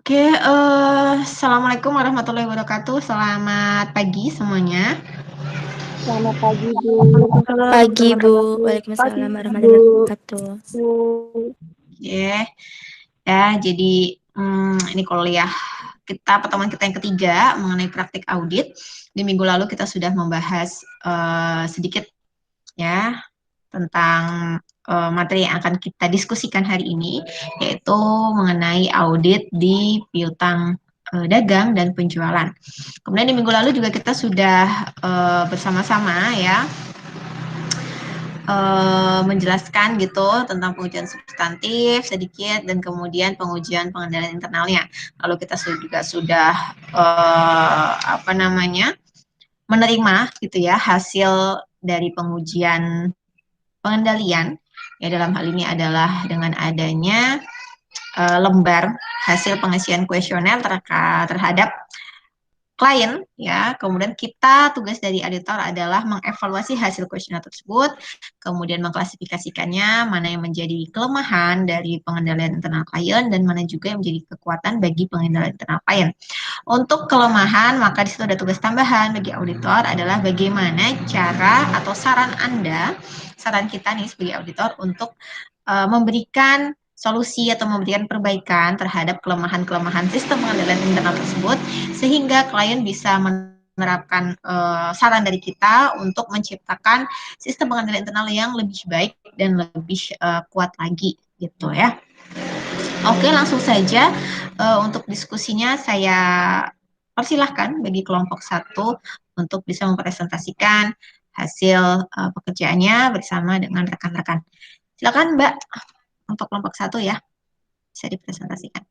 Oke, Assalamualaikum warahmatullahi wabarakatuh. Selamat pagi semuanya. Selamat pagi, Bu. Pagi, Bu. Waalaikumsalam warahmatullahi wabarakatuh. Oke, ya, jadi ini kuliah kita, pertemuan kita yang ketiga mengenai praktik audit. Di minggu lalu kita sudah membahas sedikit ya tentang materi yang akan kita diskusikan hari ini, yaitu mengenai audit di piutang dagang dan penjualan. Kemudian di minggu lalu juga kita sudah bersama-sama ya menjelaskan gitu tentang pengujian substantif sedikit dan kemudian pengujian pengendalian internalnya. Lalu kita juga sudah menerima gitu ya hasil dari pengujian pengendalian. Ya, dalam hal ini adalah dengan adanya lembar hasil pengisian kuesioner terhadap klien ya. Kemudian tugas dari auditor adalah mengevaluasi hasil kuesioner tersebut, kemudian mengklasifikasikannya, mana yang menjadi kelemahan dari pengendalian internal klien dan mana juga yang menjadi kekuatan bagi pengendalian internal klien. Untuk kelemahan, maka di situ ada tugas tambahan bagi auditor adalah bagaimana cara atau saran kita nih sebagai auditor untuk memberikan solusi atau memberikan perbaikan terhadap kelemahan-kelemahan sistem pengendalian internal tersebut sehingga klien bisa menerapkan saran dari kita untuk menciptakan sistem pengendalian internal yang lebih baik dan lebih kuat lagi gitu ya. Oke, langsung saja untuk diskusinya saya persilahkan bagi kelompok 1 untuk bisa mempresentasikan hasil pekerjaannya bersama dengan rekan-rekan. Silakan Mbak untuk kelompok 1 ya, bisa dipresentasikan.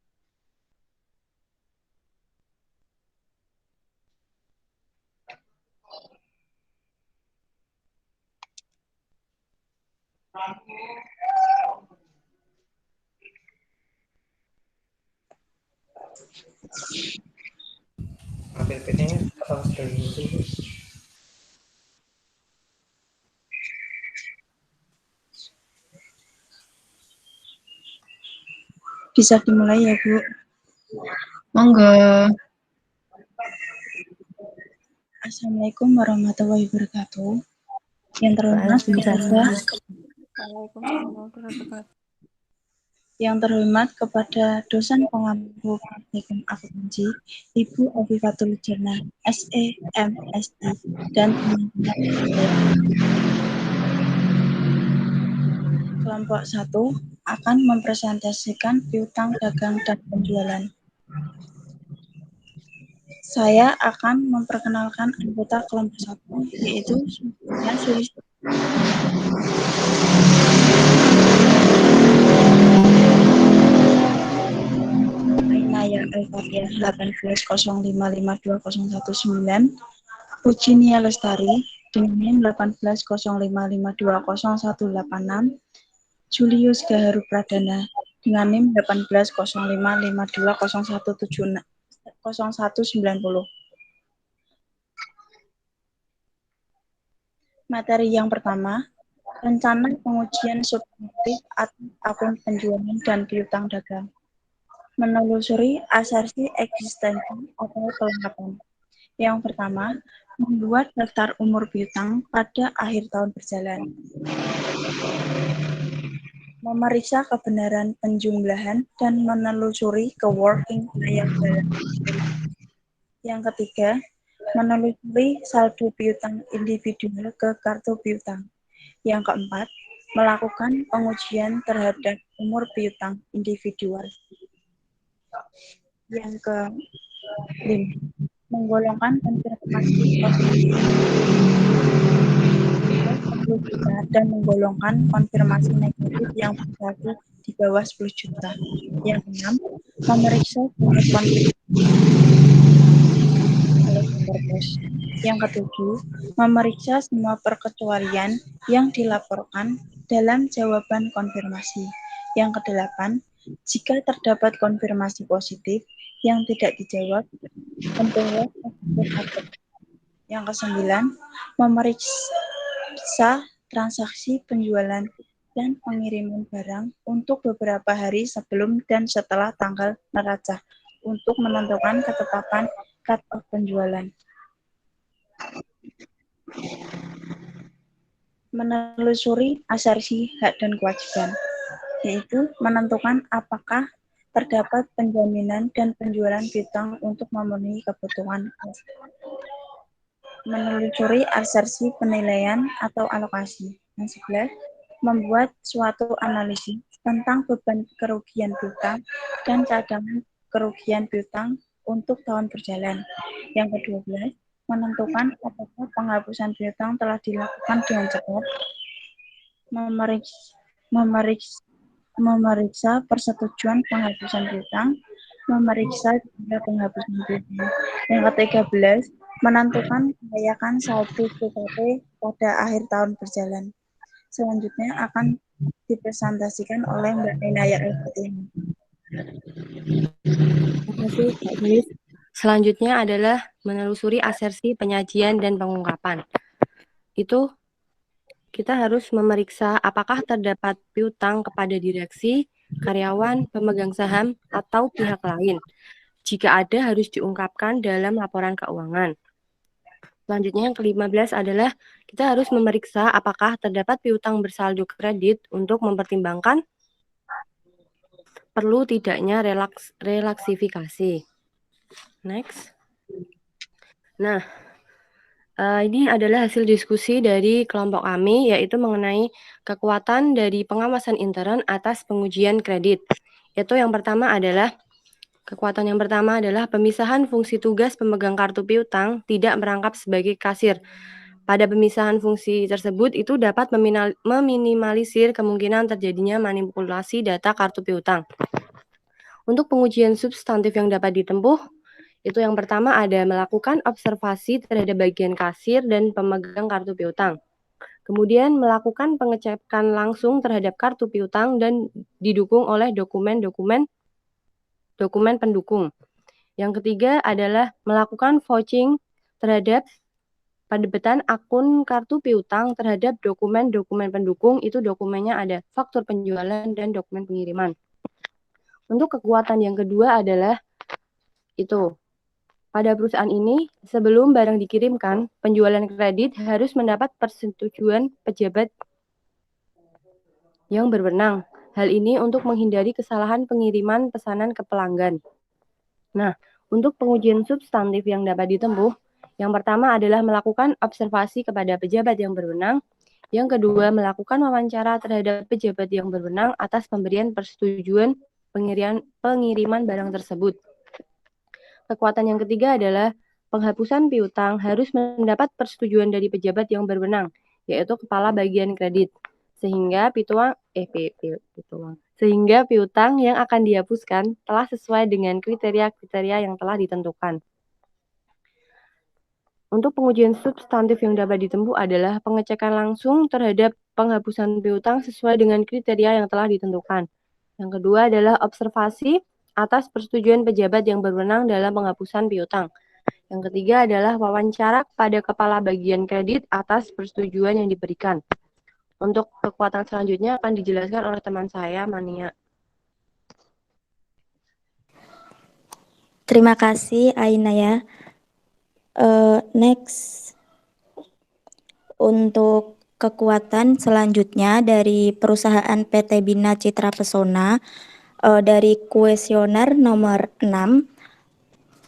PPT-nya apa sudah muncul? Bisa dimulai ya, Bu? Monggo. Assalamualaikum warahmatullahi wabarakatuh. Yang terhormat kepada dosen pengampu praktikum akuntansi, Ibu Afifatul Jannah, SE, MSI, dan teman-teman kelompok 1 akan mempresentasikan piutang dagang dan penjualan. Saya akan memperkenalkan anggota kelompok 1, yaitu Sulis. Ainaya Al-Fatihah 1805520119, Pujinia Lestari dengan NIM 1805520186, Julius Gaharu Pradana dengan NIM 1805520190. Materi yang pertama, rencana pengujian substantif akun penjualan dan piutang dagang. Menelusuri asersi eksistensi atau kelengkapan. Yang pertama, membuat daftar umur piutang pada akhir tahun berjalan. Memeriksa kebenaran penjumlahan dan menelusuri ke working trial balance. Yang ketiga, menelusuri saldo piutang individual ke kartu piutang. Yang keempat, melakukan pengujian terhadap umur piutang individual. Yang kelima, menggolongkan konfirmasi juta dan menggolongkan konfirmasi negatif yang berlaku di bawah 10 juta. Yang keenam, memeriksa surat konfirmasi oleh kantor pos. Yang ketujuh, memeriksa semua perkecualian yang dilaporkan dalam jawaban konfirmasi. Yang kedelapan, jika terdapat konfirmasi positif yang tidak dijawab, memperoleh tersebut. Yang kesembilan, memeriksa transaksi penjualan dan pengiriman barang untuk beberapa hari sebelum dan setelah tanggal neraca untuk menentukan ketetapan cut-off penjualan. Menelusuri asersi hak dan kewajiban, yaitu menentukan apakah terdapat penjaminan dan penjualan piutang untuk memenuhi kebutuhan. Menelusuri asersi penilaian atau alokasi. Yang 11, membuat suatu analisis tentang beban kerugian piutang dan cadangan kerugian piutang untuk tahun berjalan. Yang ke-12, menentukan apakah penghapusan piutang telah dilakukan dengan cepat, memeriksa persetujuan penghapusan piutang, memeriksa jumlah penghapusan piutang. Yang ke-13, menentukan kelayakan saldo PKP pada akhir tahun berjalan. Selanjutnya akan dipresentasikan oleh Mbak Inaya Al-Fatihah. Terima kasih, Kak Julis. Selanjutnya adalah menelusuri asersi penyajian dan pengungkapan. Itu kita harus memeriksa apakah terdapat piutang kepada direksi, karyawan, pemegang saham, atau pihak lain. Jika ada, harus diungkapkan dalam laporan keuangan. Selanjutnya yang ke-15 adalah kita harus memeriksa apakah terdapat piutang bersaldo kredit untuk mempertimbangkan perlu tidaknya relaksifikasi. Next. Nah, ini adalah hasil diskusi dari kelompok kami, yaitu mengenai kekuatan dari pengawasan intern atas pengujian kredit. Kekuatan yang pertama adalah pemisahan fungsi tugas pemegang kartu piutang tidak merangkap sebagai kasir. Pada pemisahan fungsi tersebut itu dapat meminimalisir kemungkinan terjadinya manipulasi data kartu piutang. Untuk pengujian substantif yang dapat ditempuh, itu yang pertama ada melakukan observasi terhadap bagian kasir dan pemegang kartu piutang. Kemudian melakukan pengecekan langsung terhadap kartu piutang dan didukung oleh dokumen pendukung. Yang ketiga adalah melakukan vouching terhadap pendebetan akun kartu piutang terhadap dokumen-dokumen pendukung. Itu dokumennya ada faktur penjualan dan dokumen pengiriman. Untuk kekuatan yang kedua adalah itu. Pada perusahaan ini, sebelum barang dikirimkan, penjualan kredit harus mendapat persetujuan pejabat yang berwenang. Hal ini untuk menghindari kesalahan pengiriman pesanan ke pelanggan. Nah, untuk pengujian substantif yang dapat ditempuh, yang pertama adalah melakukan observasi kepada pejabat yang berwenang. Yang kedua, melakukan wawancara terhadap pejabat yang berwenang atas pemberian persetujuan pengiriman barang tersebut. Kekuatan yang ketiga adalah penghapusan piutang harus mendapat persetujuan dari pejabat yang berwenang, yaitu kepala bagian kredit, sehingga piutang yang akan dihapuskan telah sesuai dengan kriteria-kriteria yang telah ditentukan. Untuk pengujian substantif yang dapat ditempuh adalah pengecekan langsung terhadap penghapusan piutang sesuai dengan kriteria yang telah ditentukan. Yang kedua adalah observasi atas persetujuan pejabat yang berwenang dalam penghapusan piutang. Yang ketiga adalah wawancara pada kepala bagian kredit atas persetujuan yang diberikan. Untuk kekuatan selanjutnya akan dijelaskan oleh teman saya, Mania. Terima kasih, Ainaya. Next. Untuk kekuatan selanjutnya dari perusahaan PT Bina Citra Pesona, dari kuesioner nomor 6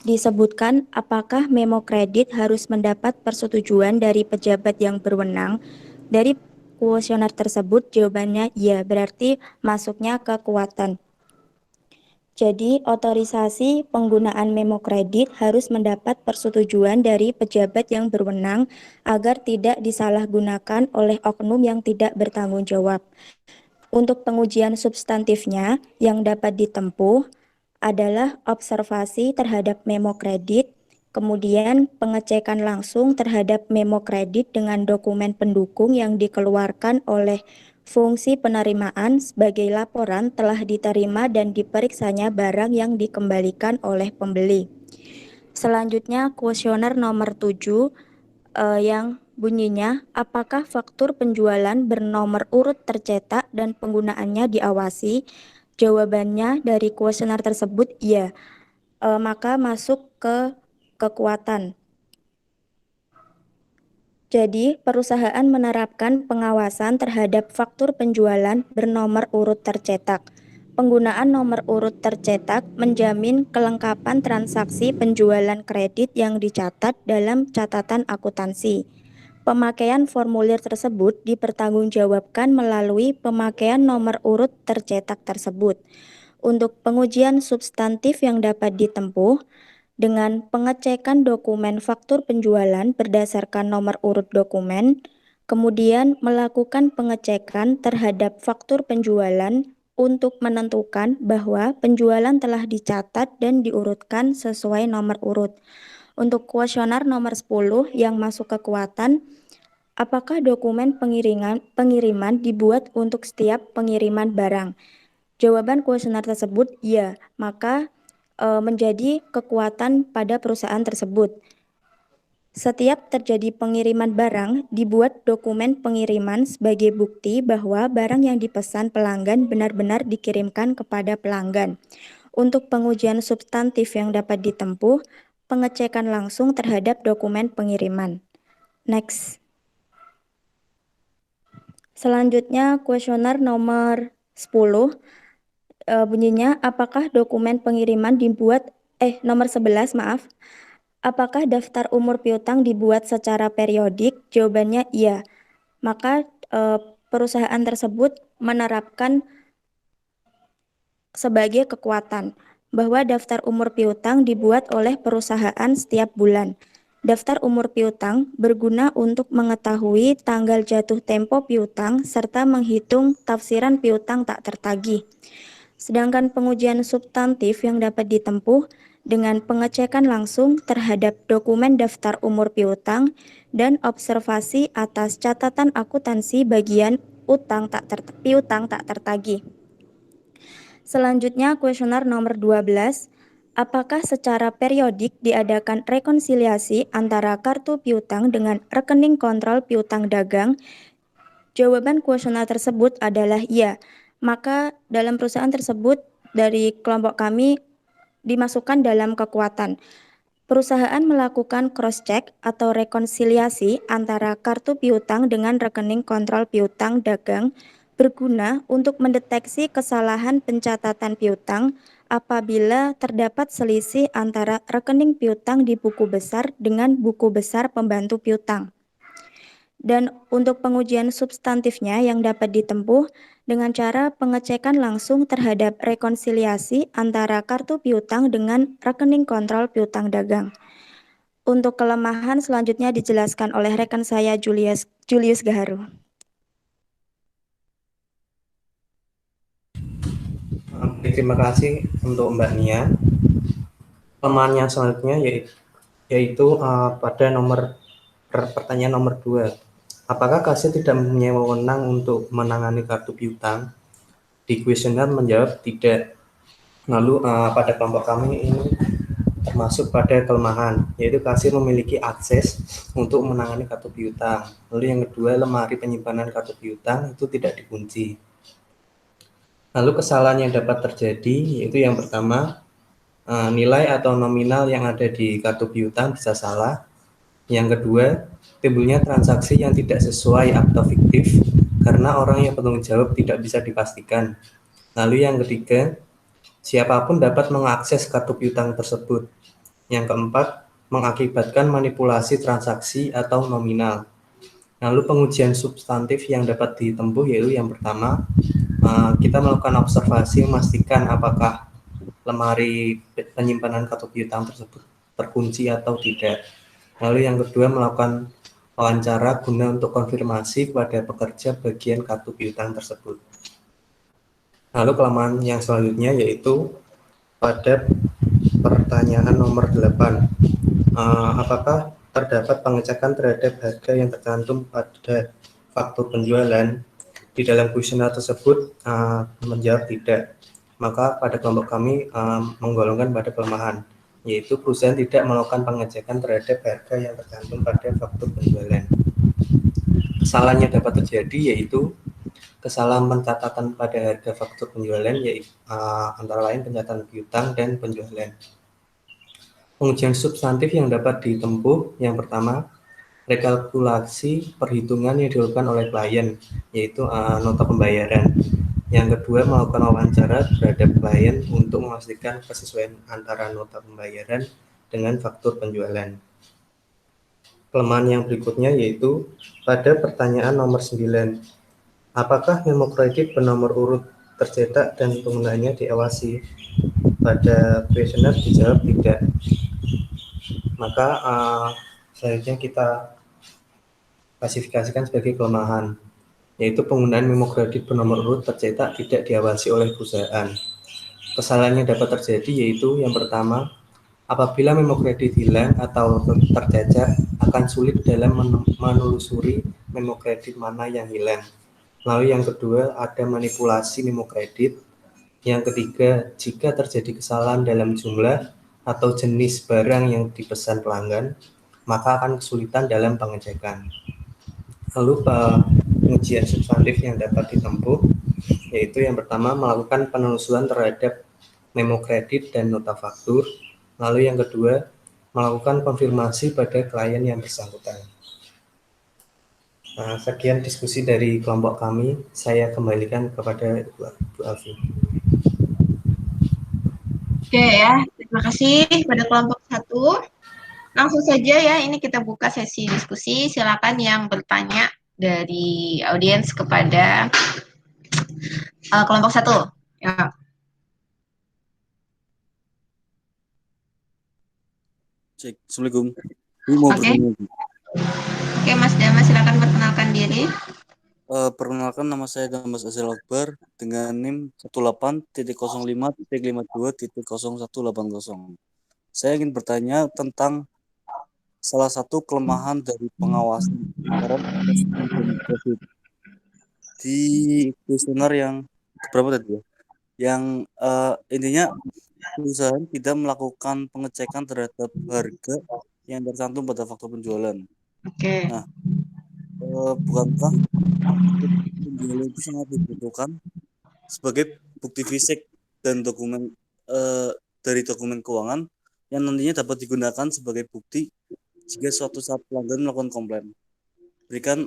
disebutkan apakah memo kredit harus mendapat persetujuan dari pejabat yang berwenang. Dari kuesioner tersebut jawabannya ya, berarti masuknya kekuatan. Jadi otorisasi penggunaan memo kredit harus mendapat persetujuan dari pejabat yang berwenang agar tidak disalahgunakan oleh oknum yang tidak bertanggung jawab. Untuk pengujian substantifnya yang dapat ditempuh adalah observasi terhadap memo kredit, kemudian pengecekan langsung terhadap memo kredit dengan dokumen pendukung yang dikeluarkan oleh fungsi penerimaan sebagai laporan telah diterima dan diperiksanya barang yang dikembalikan oleh pembeli. Selanjutnya kuesioner nomor 7 yang bunyinya, apakah faktur penjualan bernomor urut tercetak dan penggunaannya diawasi? Jawabannya dari kuesioner tersebut iya. Maka masuk ke kekuatan. Jadi, perusahaan menerapkan pengawasan terhadap faktur penjualan bernomor urut tercetak. Penggunaan nomor urut tercetak menjamin kelengkapan transaksi penjualan kredit yang dicatat dalam catatan akuntansi. Pemakaian formulir tersebut dipertanggungjawabkan melalui pemakaian nomor urut tercetak tersebut. Untuk pengujian substantif yang dapat ditempuh, dengan pengecekan dokumen faktur penjualan berdasarkan nomor urut dokumen, kemudian melakukan pengecekan terhadap faktur penjualan untuk menentukan bahwa penjualan telah dicatat dan diurutkan sesuai nomor urut. Untuk kuesioner nomor 10 yang masuk kekuatan, apakah dokumen pengiriman dibuat untuk setiap pengiriman barang? Jawaban kuesioner tersebut ya, maka menjadi kekuatan pada perusahaan tersebut. Setiap terjadi pengiriman barang, dibuat dokumen pengiriman sebagai bukti bahwa barang yang dipesan pelanggan benar-benar dikirimkan kepada pelanggan. Untuk pengujian substantif yang dapat ditempuh, pengecekan langsung terhadap dokumen pengiriman. Next. Selanjutnya kuesioner nomor 10. Bunyinya, apakah dokumen pengiriman dibuat nomor 11, maaf. Apakah daftar umur piutang dibuat secara periodik? Jawabannya iya. Maka perusahaan tersebut menerapkan sebagai kekuatan bahwa daftar umur piutang dibuat oleh perusahaan setiap bulan. Daftar umur piutang berguna untuk mengetahui tanggal jatuh tempo piutang serta menghitung tafsiran piutang tak tertagih. Sedangkan pengujian substantif yang dapat ditempuh dengan pengecekan langsung terhadap dokumen daftar umur piutang dan observasi atas catatan akuntansi bagian piutang tak tertagih. Selanjutnya kuesioner nomor 12. Apakah secara periodik diadakan rekonsiliasi antara kartu piutang dengan rekening kontrol piutang dagang? Jawaban kuesioner tersebut adalah iya. Maka dalam perusahaan tersebut dari kelompok kami dimasukkan dalam kekuatan. Perusahaan melakukan cross-check atau rekonsiliasi antara kartu piutang dengan rekening kontrol piutang dagang berguna untuk mendeteksi kesalahan pencatatan piutang apabila terdapat selisih antara rekening piutang di buku besar dengan buku besar pembantu piutang. Dan untuk pengujian substantifnya yang dapat ditempuh dengan cara pengecekan langsung terhadap rekonsiliasi antara kartu piutang dengan rekening kontrol piutang dagang. Untuk kelemahan selanjutnya dijelaskan oleh rekan saya Julius Gaharu. Terima kasih untuk Mbak Nia. Kelemahan yang selanjutnya yaitu pada pertanyaan nomor 2. Apakah kasir tidak mempunyai wewenang untuk menangani kartu piutang? Di kuesioner menjawab tidak. Lalu pada kelompok kami ini termasuk pada kelemahan, yaitu kasir memiliki akses untuk menangani kartu piutang. Lalu yang kedua, lemari penyimpanan kartu piutang itu tidak dikunci. Lalu kesalahan yang dapat terjadi yaitu yang pertama, nilai atau nominal yang ada di kartu piutang bisa salah. Yang kedua, timbulnya transaksi yang tidak sesuai atau fiktif karena orang yang bertanggung jawab tidak bisa dipastikan. Lalu yang ketiga, siapapun dapat mengakses kartu piutang tersebut. Yang keempat, mengakibatkan manipulasi transaksi atau nominal. Lalu pengujian substantif yang dapat ditempuh yaitu yang pertama, kita melakukan observasi memastikan apakah lemari penyimpanan kartu piutang tersebut terkunci atau tidak. Lalu yang kedua, melakukan wawancara guna untuk konfirmasi kepada pekerja bagian kartu piutang tersebut. Lalu kelemahan yang selanjutnya yaitu pada pertanyaan nomor 8. Apakah terdapat pengecekan terhadap harga yang tercantum pada faktur penjualan? Di dalam kuesioner tersebut menjawab tidak. Maka pada kelompok kami menggolongkan pada kelemahan, yaitu perusahaan tidak melakukan pengecekan terhadap harga yang tercantum pada faktur penjualan. kesalahan yang dapat terjadi yaitu kesalahan pencatatan pada harga faktur penjualan, yaitu antara lain pencatatan piutang dan penjualan. Pengujian substantif yang dapat ditempuh, yang pertama, rekalkulasi perhitungan yang dilakukan oleh klien, yaitu nota pembayaran. Yang kedua, melakukan wawancara terhadap klien untuk memastikan kesesuaian antara nota pembayaran dengan faktur penjualan. Kelemahan yang berikutnya yaitu pada pertanyaan nomor 9, apakah memo kredit bernomor urut tercetak dan penggunaannya diawasi? Pada kuesioner dijawab tidak. Maka selanjutnya kita klasifikasikan sebagai kelemahan, yaitu penggunaan memo kredit bernomor urut tercetak tidak diawasi oleh perusahaan. Kesalahan yang dapat terjadi yaitu yang pertama, apabila memo kredit hilang atau tercecer, akan sulit dalam menelusuri memo kredit mana yang hilang. Lalu yang kedua, ada manipulasi memo kredit. Yang ketiga, jika terjadi kesalahan dalam jumlah atau jenis barang yang dipesan pelanggan, maka akan kesulitan dalam pengecekan. Lalu pengujian substantif yang dapat ditempuh, yaitu yang pertama, melakukan penelusuran terhadap memo kredit dan nota faktur. Lalu yang kedua, melakukan konfirmasi pada klien yang bersangkutan. Sekian diskusi dari kelompok kami. Saya kembalikan kepada Ibu Alfi. Oke ya, terima kasih pada kelompok 1. Langsung saja ya, ini kita buka sesi diskusi. Silakan yang bertanya dari audiens kepada kelompok 1. Ya. Cek, Assalamualaikum. Ini mau bertanya. Oke, Mas Dama, silakan perkenalkan diri. Perkenalkan, nama saya Damas Azal Akbar dengan NIM 18.05.52.0180. Saya ingin bertanya tentang salah satu kelemahan dari pengawasan anggaran investasi dan kredit di kuesioner yang berapa tadi ya? Yang intinya perusahaan tidak melakukan pengecekan terhadap harga yang tercantum pada faktur penjualan. Oke. Nah, bukankah penjualan itu sangat dibutuhkan sebagai bukti fisik dan dokumen dari dokumen keuangan yang nantinya dapat digunakan sebagai bukti jika suatu saat pelanggan melakukan komplain. Berikan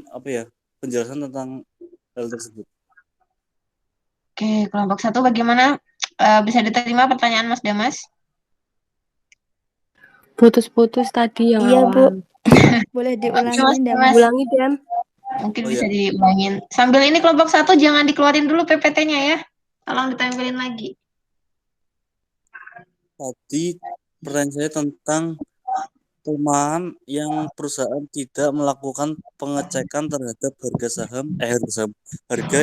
penjelasan tentang hal tersebut. Oke, kelompok 1 bagaimana? Bisa diterima pertanyaan Mas Damas? Putus-putus tadi yang Iya, Bu. awal. Boleh Oke, diulangi, Mas Damas. Damas. Ulangi, Dem. Mungkin bisa diulangin. Sambil ini kelompok 1 jangan dikeluarin dulu PPT-nya ya. Tolong ditempelin lagi. Tadi pertanyaan saya tentang kelemahan yang perusahaan tidak melakukan pengecekan terhadap harga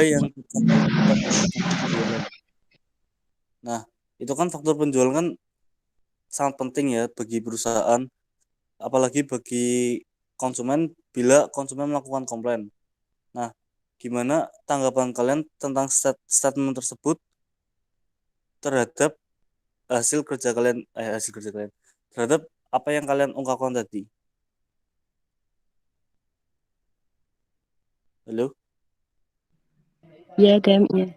yang tercantum pada faktur penjualan. Nah, itu kan faktur penjualan kan sangat penting ya bagi perusahaan, apalagi bagi konsumen bila konsumen melakukan komplain. Nah, gimana tanggapan kalian tentang statement tersebut terhadap hasil kerja kalian terhadap apa yang kalian ungkapkan tadi? Halo? Iya, Dem. Iya.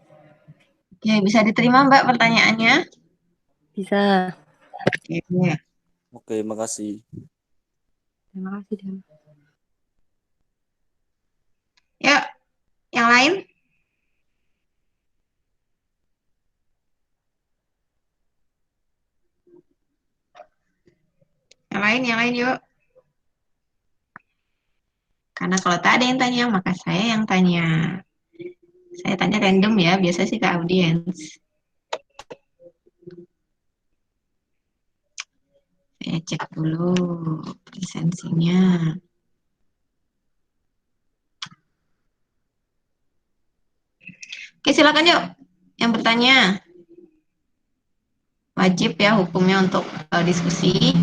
Oke, bisa diterima Mbak pertanyaannya? Bisa. Oke, makasih. Terima kasih, Dem. Ya, yang lain? Yang lain yuk. Karena kalau tak ada yang tanya, maka saya yang tanya. Saya tanya random ya, biasa sih ke audiens. Saya cek dulu presensinya. Oke, silakan yuk. Yang bertanya. Wajib ya hukumnya untuk diskusi.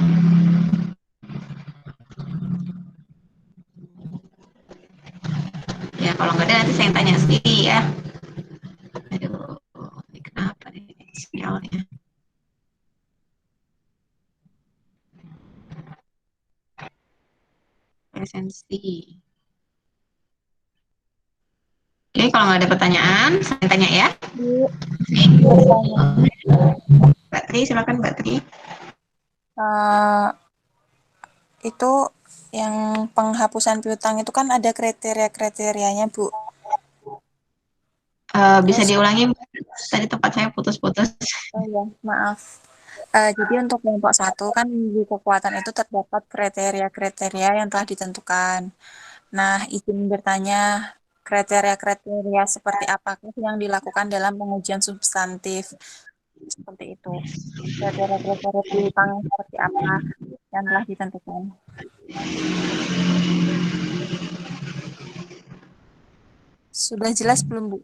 Ya, kalau nggak ada nanti saya yang tanya sendiri ya. Aduh, ini kenapa nih sinyalnya? Presensi. Oke, kalau nggak ada pertanyaan, saya tanya ya. Bu, pertanyaan Mbak Tri, silakan Mbak Tri. itu yang penghapusan piutang itu kan ada kriteria-kriterianya, Bu. Bisa Terus, diulangi, Mbak? Tadi tempat saya putus-putus. oh ya, maaf. Jadi untuk kelompok 1 kan di kekuatan itu terdapat kriteria-kriteria yang telah ditentukan. Nah, izin bertanya, kriteria-kriteria seperti apakah yang dilakukan dalam pengujian substantif? Seperti itu. Kriteria-kriteria piutang seperti apa yang telah ditentukan? Sudah jelas belum, Bu?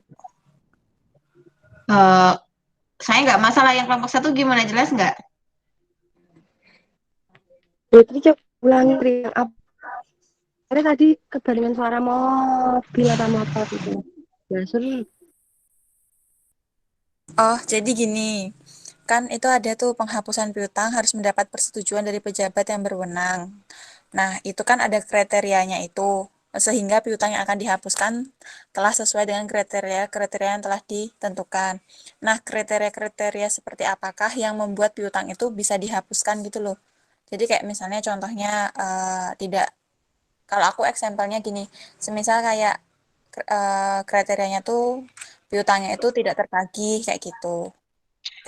Saya nggak masalah yang kelompok 1 gimana, jelas nggak? Berarti coba ulangi Tri, yang apa? Karena tadi kebarengan suara mobil atau motor itu. Ya, seru. Oh, jadi gini. Kan itu ada tuh penghapusan piutang harus mendapat persetujuan dari pejabat yang berwenang. Nah, itu kan ada kriterianya itu. Sehingga piutang yang akan dihapuskan telah sesuai dengan kriteria-kriteria yang telah ditentukan. Nah, kriteria-kriteria seperti apakah yang membuat piutang itu bisa dihapuskan gitu loh. Jadi kayak misalnya contohnya tidak, kalau aku eksempelnya gini, semisal kayak kriterianya tuh piutangnya itu tidak tertagih kayak gitu.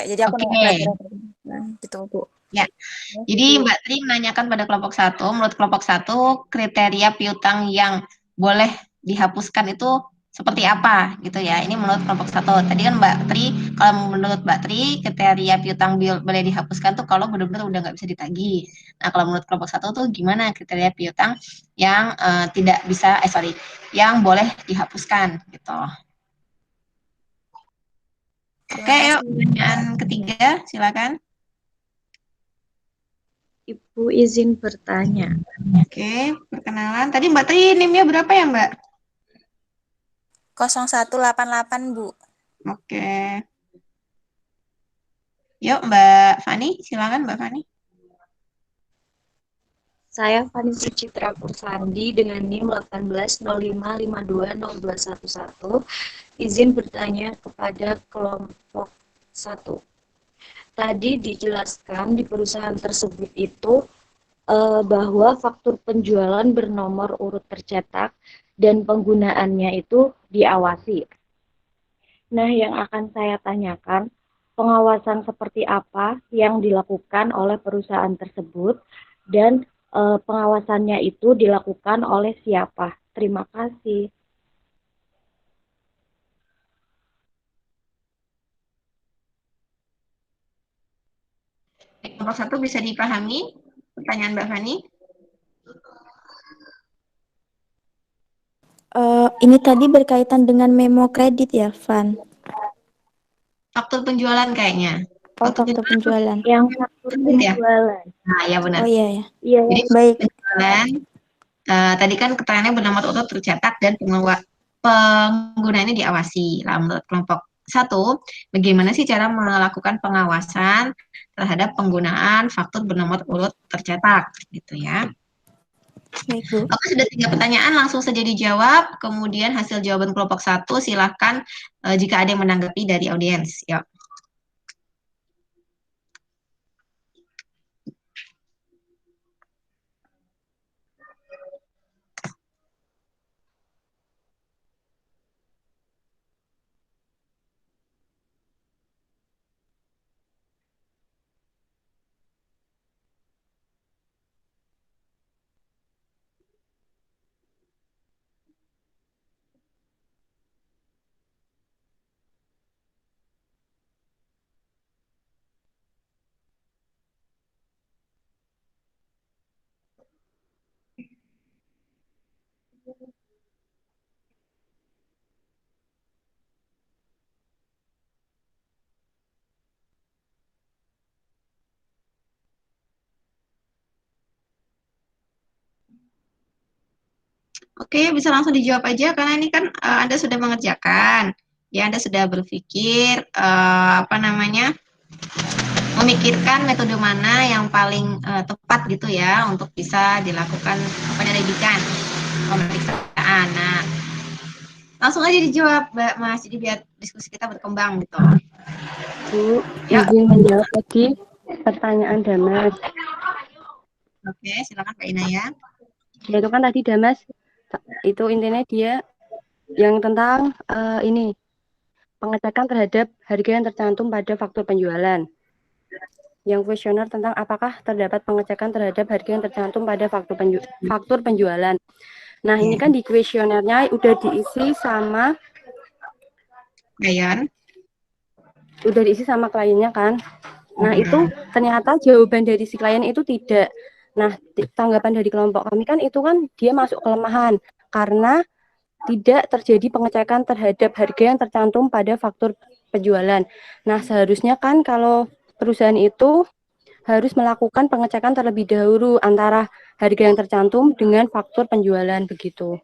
Kayak jadi aku Oke. nanya kriteria gitu, Bu. Ya, Ya, jadi gitu. Mbak Tri menanyakan pada kelompok 1, menurut kelompok 1, kriteria piutang yang boleh dihapuskan itu seperti apa gitu ya. Ini menurut kelompok 1. Tadi kan Mbak Tri, kalau menurut Mbak Tri, kriteria piutang boleh dihapuskan tuh kalau benar-benar udah nggak bisa ditagih. Nah, kalau menurut kelompok 1 tuh gimana kriteria piutang yang tidak bisa, yang boleh dihapuskan gitu. Terima Oke, yuk kasih. pertanyaan ketiga, silakan. Ibu izin bertanya. Oke, perkenalan. Tadi Mbak Tri NIM-nya berapa ya, Mbak? 0188, Bu. Oke. Yuk, Mbak Fani, silakan Mbak Fani. Saya Fani Sucitra Pursandi dengan NIM 1805520211. Izin bertanya kepada kelompok 1. Tadi dijelaskan di perusahaan tersebut itu bahwa faktur penjualan bernomor urut tercetak dan penggunaannya itu diawasi. Nah, yang akan saya tanyakan, pengawasan seperti apa yang dilakukan oleh perusahaan tersebut dan pengawasannya itu dilakukan oleh siapa? Terima kasih. Nomor 1 bisa dipahami pertanyaan Mbak Fani? Ini tadi berkaitan dengan memo kredit ya, Van? Faktur penjualan kayaknya. Oh, faktur penjualan. Yang faktur Ya? penjualan. Nah, ya benar. Oh iya ya. Iya, Jadi Baik. penjualan, tadi kan keterangannya bernomor urut tercetak dan penggunaannya diawasi. Lah, menurut kelompok 1, bagaimana sih cara melakukan pengawasan terhadap penggunaan faktur bernomor urut tercetak, gitu ya? Baik, Bu. Oke, sudah 3 pertanyaan, langsung saja dijawab. Kemudian hasil jawaban kelompok 1, silahkan jika ada yang menanggapi dari audiens. Yuk. Oke, bisa langsung dijawab aja karena ini kan Anda sudah mengerjakan. Ya, Anda sudah berpikir apa namanya? Memikirkan metode mana yang paling tepat gitu ya untuk bisa dilakukan penyelidikan pemeriksaan. Nah, Langsung aja dijawab, Mbak Mas. Jadi biar diskusi kita berkembang gitu. Bu, Ya. izin menjawab tadi pertanyaan Damas. Oke, silakan Kak Inaya. Ya itu kan tadi Damas, itu intinya dia yang tentang ini pengecekan terhadap harga yang tercantum pada faktur penjualan. Yang kuesioner tentang apakah terdapat pengecekan terhadap harga yang tercantum pada faktur penjualan. Nah, ini kan di kuesionernya udah diisi sama Klien. Udah diisi sama kliennya kan. Nah, itu ternyata jawaban dari si klien itu tidak. Nah, tanggapan dari kelompok kami kan itu kan dia masuk kelemahan karena tidak terjadi pengecekan terhadap harga yang tercantum pada faktur penjualan. Nah, seharusnya kan kalau perusahaan itu harus melakukan pengecekan terlebih dahulu antara harga yang tercantum dengan faktur penjualan begitu.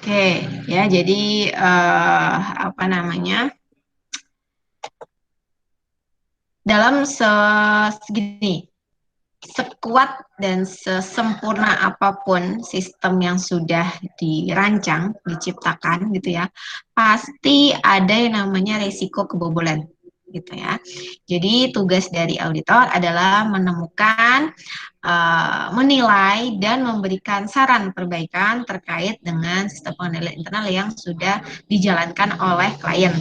Oke, ya jadi apa namanya? Dalam segini, sekuat dan sesempurna apapun sistem yang sudah dirancang, diciptakan gitu ya, pasti ada yang namanya resiko kebobolan gitu ya. Jadi tugas dari auditor adalah menemukan, menilai dan memberikan saran perbaikan terkait dengan sistem pengendalian internal yang sudah dijalankan oleh klien.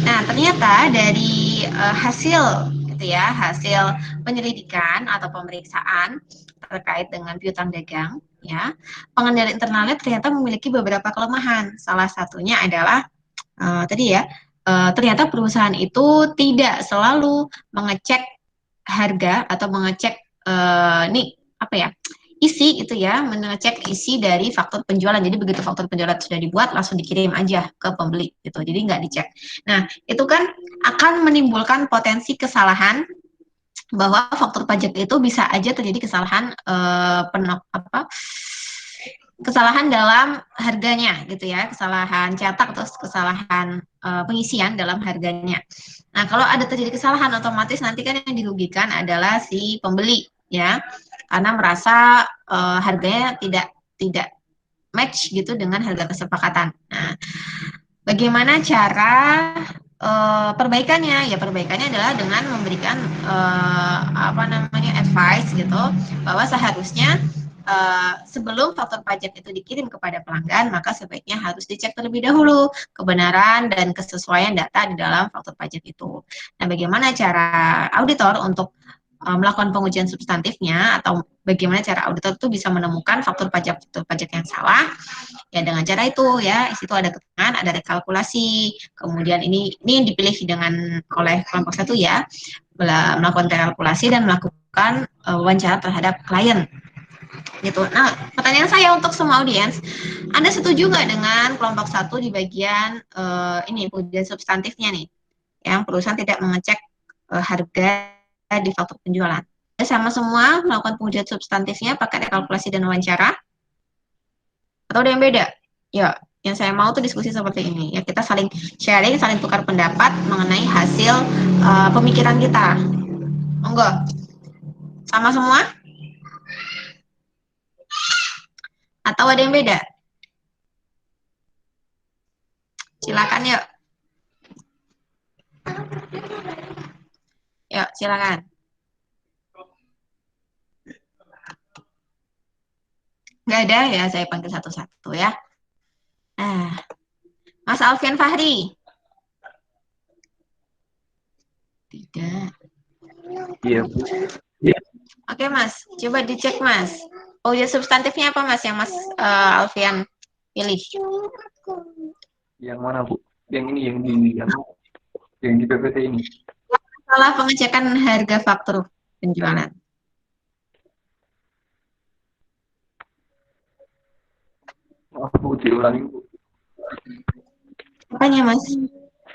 Nah, ternyata dari hasil gitu ya, hasil penyelidikan atau pemeriksaan terkait dengan piutang dagang ya, pengendalian internalnya ternyata memiliki beberapa kelemahan. Salah satunya adalah tadi ya, ternyata perusahaan itu tidak selalu mengecek harga atau mengecek nih apa ya, isi itu ya, mengecek isi dari faktur penjualan. Jadi begitu faktur penjualan sudah dibuat langsung dikirim aja ke pembeli gitu. Jadi nggak dicek. Nah, itu kan akan menimbulkan potensi kesalahan bahwa faktur pajak itu bisa aja terjadi kesalahan kesalahan dalam harganya gitu ya, kesalahan cetak terus kesalahan pengisian dalam harganya. Nah, kalau ada terjadi kesalahan otomatis nanti kan yang dirugikan adalah si pembeli ya, karena merasa harganya tidak match gitu dengan harga kesepakatan. Nah, bagaimana cara perbaikannya? Ya perbaikannya adalah dengan memberikan apa namanya advice gitu, bahwa seharusnya sebelum faktur pajak itu dikirim kepada pelanggan, maka sebaiknya harus dicek terlebih dahulu kebenaran dan kesesuaian data di dalam faktur pajak itu. Nah, bagaimana cara auditor untuk melakukan pengujian substantifnya, atau bagaimana cara auditor itu bisa menemukan faktur pajak yang salah? Ya dengan cara itu ya, itu ada keterangan, ada rekalkulasi. Kemudian ini dipilih oleh kelompok satu ya, melakukan rekalkulasi dan melakukan wawancara terhadap klien gitu. Nah, pertanyaan saya untuk semua audiens, Anda setuju nggak dengan kelompok satu di bagian ini pengujian substantifnya nih, yang perusahaan tidak mengecek harga di faktur penjualan? Sama semua melakukan pengujian substantifnya pakai rekalkulasi dan wawancara, atau ada yang beda? Ya, yang saya mau tuh diskusi seperti ini. Ya, kita saling sharing, saling tukar pendapat mengenai hasil pemikiran kita. Monggo. Sama semua? Atau ada yang beda? Silakan yuk. Yuk, silakan. Nggak ada ya, saya panggil satu-satu ya. Mas Alfian Fahri. Tidak. Iya, Bu. Oke, Mas. Coba dicek, Mas. Oh ya, substantifnya apa, Mas, yang Mas Alfian pilih? Yang mana, Bu? Yang ini, yang di PPT ini. Salah pengecekan harga faktur penjualan. Maaf, Bu, diulangi, Bu. Apanya, Mas?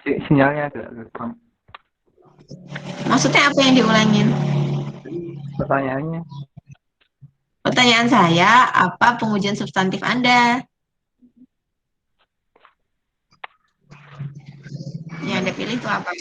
Sinyalnya agak kurang. Maksudnya apa yang diulangin? Pertanyaannya, Pertanyaan saya, apa pengujian substantif Anda? Yang Anda pilih itu apa?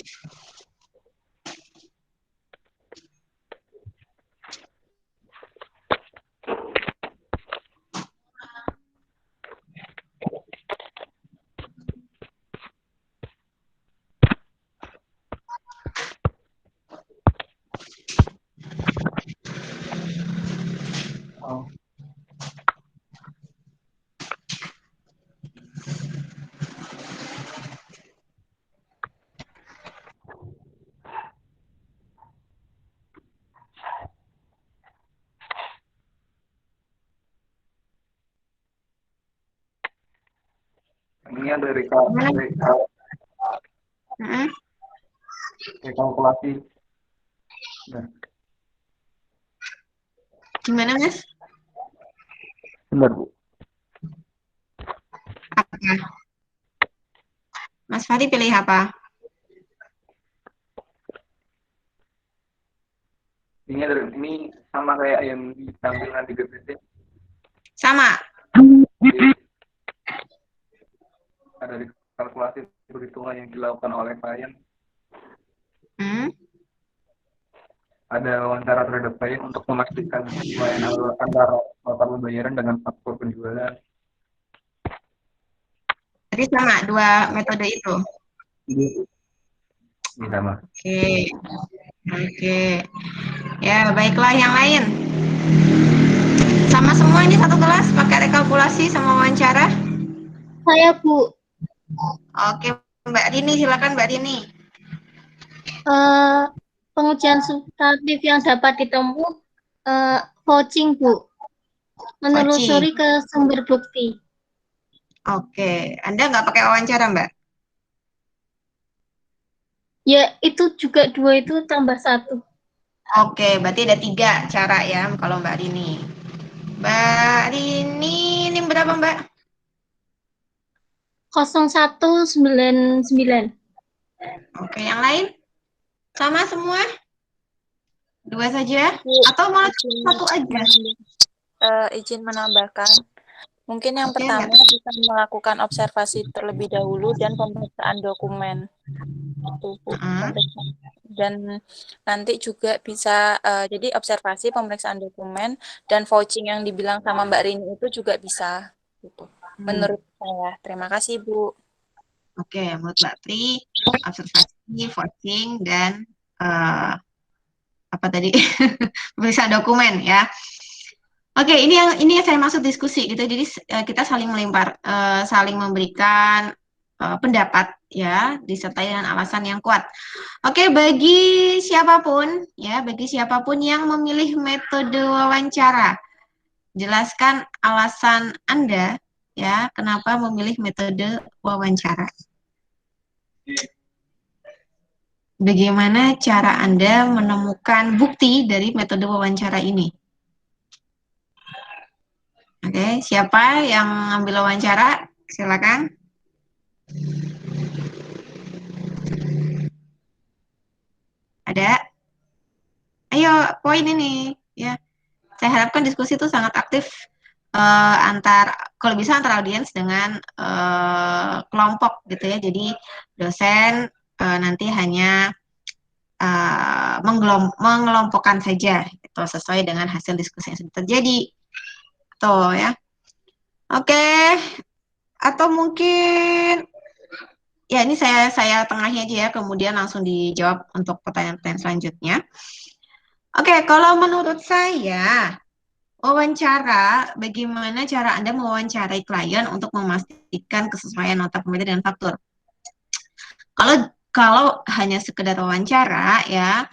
Ini ada Hmm? rekalkulasi. Nah, Gimana, Mas? benar, Bu. Apa? Mas Fahri pilih apa? Ini sama kayak yang ditampilkan di PPT. Sama. Jadi, ada kalkulasi perhitungan yang dilakukan oleh klien. Ada wawancara terhadap klien untuk memastikan kesesuaian antara total pembayaran dengan faktur penjualan. Jadi sama dua metode itu. Ini sama. Oke. Ya, baiklah yang lain. Sama semua ini satu kelas pakai rekalkulasi sama wawancara? Saya, Bu. Oke, Mbak Rini, silakan Mbak Rini. Pengujian substantif yang dapat ditempuh vouching, Bu. Menelusuri ke sumber bukti. Oke, Anda nggak pakai wawancara, Mbak? Ya, itu juga 2 itu tambah 1. Oke, berarti ada 3 cara ya kalau Mbak Rini. Mbak Rini, ini berapa, Mbak? 0199. Oke, yang lain? Sama semua? 2 saja? Atau malah 1 aja? Izin menambahkan. Mungkin yang pertama bisa melakukan observasi terlebih dahulu dan pemeriksaan dokumen. Itu, Bu. Dan nanti juga bisa, jadi observasi, pemeriksaan dokumen, dan vouching yang dibilang sama Mbak Rini itu juga bisa. Gitu. Menurut saya. Terima kasih, Bu. Oke, menurut Mbak Pri, observasi, vouching, dan apa tadi? Pemeriksaan dokumen ya. Oke, ini yang saya maksud diskusi gitu. Jadi kita saling melempar, saling memberikan pendapat ya, disertai dengan alasan yang kuat. Oke, bagi siapapun yang memilih metode wawancara, jelaskan alasan Anda ya, kenapa memilih metode wawancara. Bagaimana cara Anda menemukan bukti dari metode wawancara ini? Oke, siapa yang ngambil wawancara? Silakan. Ada? Ayo, poin ini ya. Saya harapkan diskusi itu sangat aktif kalau bisa antar audiens dengan kelompok gitu ya. Jadi dosen nanti hanya mengelompokkan saja gitu, sesuai dengan hasil diskusi yang sudah terjadi. Tuh ya. Oke. Atau mungkin ya ini saya tengahi aja ya, kemudian langsung dijawab untuk pertanyaan-pertanyaan selanjutnya. Oke, kalau menurut saya wawancara, bagaimana cara Anda mewawancarai klien untuk memastikan kesesuaian nota pembayaran dengan faktur? Kalau hanya sekedar wawancara ya,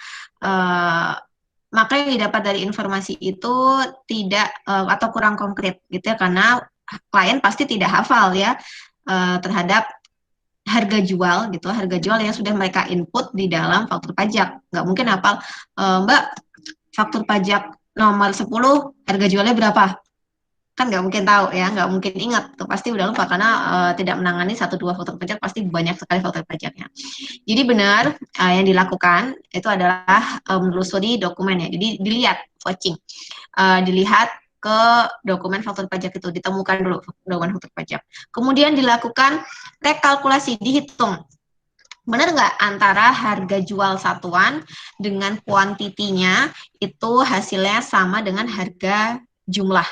maka yang didapat dari informasi itu tidak atau kurang konkret gitu ya, karena klien pasti tidak hafal ya terhadap harga jual gitu, harga jual yang sudah mereka input di dalam faktur pajak. Nggak mungkin hafal, Mbak, faktur pajak nomor 10 harga jualnya berapa? Kan nggak mungkin tahu ya, nggak mungkin ingat, tuh pasti udah lupa karena tidak menangani 1-2 faktur pajak, pasti banyak sekali faktur pajaknya. Jadi benar yang dilakukan itu adalah menelusuri dokumen ya, jadi dilihat vouching, dilihat ke dokumen faktur pajak itu, ditemukan dulu dokumen faktur pajak, kemudian dilakukan rekalkulasi, dihitung benar nggak antara harga jual satuan dengan kuantitinya itu hasilnya sama dengan harga jumlah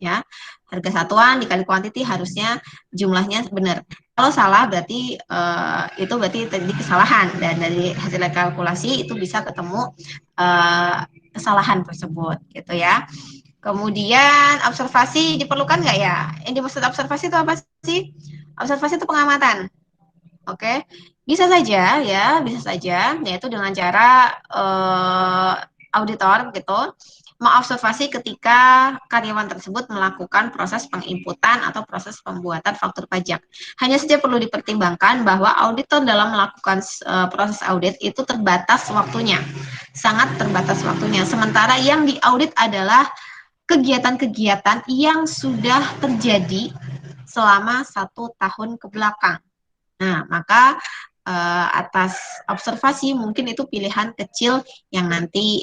ya, harga satuan dikali kuantiti harusnya jumlahnya benar. Kalau salah berarti itu berarti terjadi kesalahan, dan dari hasil kalkulasi itu bisa ketemu kesalahan tersebut gitu ya. Kemudian observasi diperlukan nggak ya? Yang dimaksud observasi itu apa sih? Observasi itu pengamatan. Oke, bisa saja ya, bisa saja, yaitu dengan cara auditor gitu mengobservasi ketika karyawan tersebut melakukan proses penginputan atau proses pembuatan faktur pajak. Hanya saja perlu dipertimbangkan bahwa auditor dalam melakukan proses audit itu terbatas waktunya, sangat terbatas waktunya. Sementara yang diaudit adalah kegiatan-kegiatan yang sudah terjadi selama 1 tahun ke belakang. Nah, maka atas observasi mungkin itu pilihan kecil yang nanti